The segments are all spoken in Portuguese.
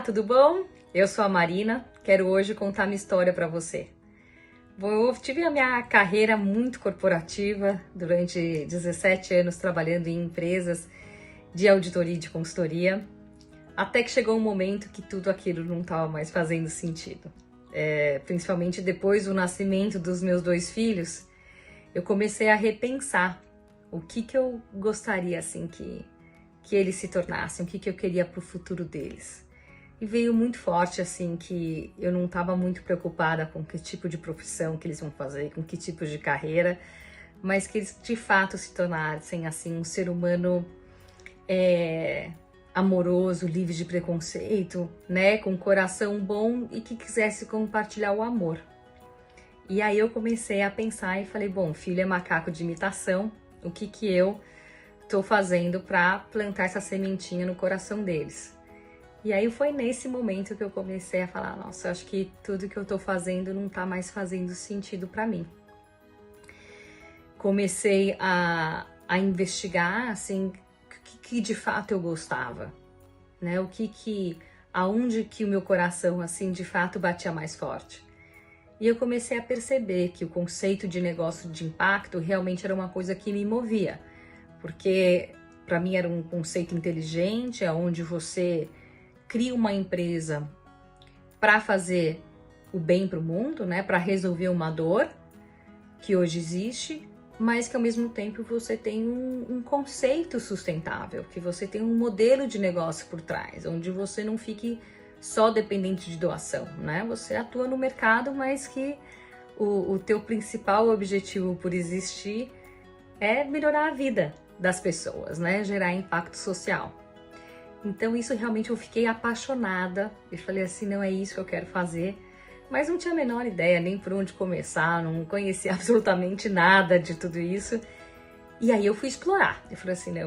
tudo bom? Eu sou a Marina, quero hoje contar minha história para você. Eu tive a minha carreira muito corporativa durante 17 anos trabalhando em empresas de auditoria e de consultoria, até que chegou um momento que tudo aquilo não estava mais fazendo sentido. Principalmente depois do nascimento dos meus 2 filhos, eu comecei a repensar o que eu gostaria assim que eles se tornassem, o que eu queria para o futuro deles. E veio muito forte assim que eu não estava muito preocupada com que tipo de profissão que eles vão fazer, com que tipo de carreira, mas que eles de fato se tornassem assim um ser humano amoroso, livre de preconceito, né, com um coração bom e que quisesse compartilhar o amor. E aí eu comecei a pensar e falei, bom, filho é macaco de imitação, o que eu tô fazendo para plantar essa sementinha no coração deles? E aí foi nesse momento que eu comecei a falar, nossa, acho que tudo que eu tô fazendo não tá mais fazendo sentido para mim. Comecei a investigar, assim, o que de fato eu gostava, né? Aonde que o meu coração, assim, de fato batia mais forte. E eu comecei a perceber que o conceito de negócio de impacto realmente era uma coisa que me movia, porque para mim era um conceito inteligente, onde você cria uma empresa para fazer o bem para o mundo, né, para resolver uma dor que hoje existe, mas que ao mesmo tempo você tem um conceito sustentável, que você tem um modelo de negócio por trás, onde você não fique só dependente de doação, né? Você atua no mercado, mas que o teu principal objetivo por existir é melhorar a vida das pessoas, né? Gerar impacto social. Então isso realmente eu fiquei apaixonada. Eu falei assim, não é isso que eu quero fazer. Mas não tinha a menor ideia nem por onde começar, não conhecia absolutamente nada de tudo isso. E aí eu fui explorar. Eu falei assim, né,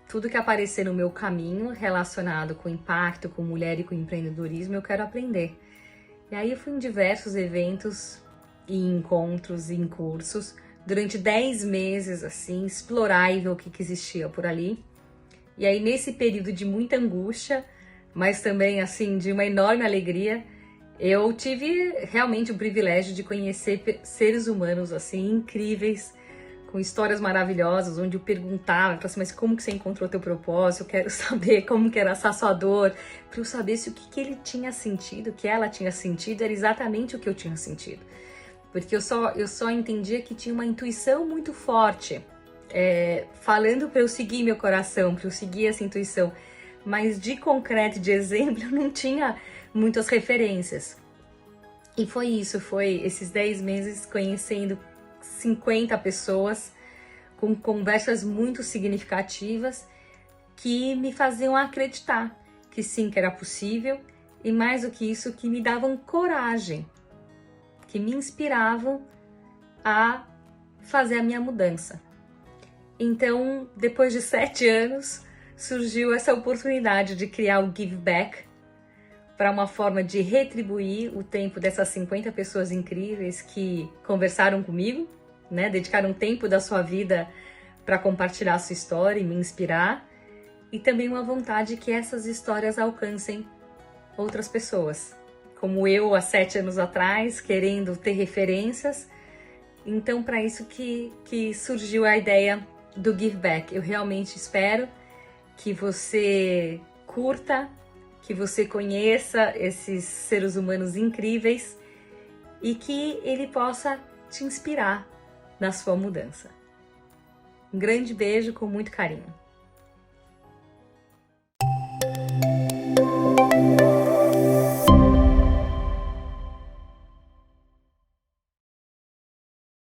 tudo que aparecer no meu caminho relacionado com impacto, com mulher e com empreendedorismo, eu quero aprender. E aí eu fui em diversos eventos e encontros e em cursos, durante 10 meses, assim, explorar e ver o que existia por ali. E aí nesse período de muita angústia, mas também, assim, de uma enorme alegria, eu tive realmente o privilégio de conhecer seres humanos, assim, incríveis, com histórias maravilhosas, onde eu perguntava, eu falava assim, mas como que você encontrou teu propósito? Eu quero saber como que era essa sua dor, para eu saber se o que ele tinha sentido, o que ela tinha sentido, era exatamente o que eu tinha sentido. Porque eu só entendia que tinha uma intuição muito forte, falando para eu seguir meu coração, para eu seguir essa intuição, mas de concreto, de exemplo, eu não tinha muitas referências. E foi isso, foi esses 10 meses conhecendo 50 pessoas, com conversas muito significativas, que me faziam acreditar que sim, que era possível, e mais do que isso, que me davam coragem, que me inspiravam a fazer a minha mudança. Então, depois de 7 anos, surgiu essa oportunidade de criar o Give Back, para uma forma de retribuir o tempo dessas 50 pessoas incríveis que conversaram comigo, né? Dedicaram tempo da sua vida para compartilhar a sua história e me inspirar, e também uma vontade que essas histórias alcancem outras pessoas, como eu há 7 anos atrás, querendo ter referências. Então, para isso que surgiu a ideia do Give Back. Eu realmente espero que você curta, que você conheça esses seres humanos incríveis e que ele possa te inspirar na sua mudança. Um grande beijo com muito carinho.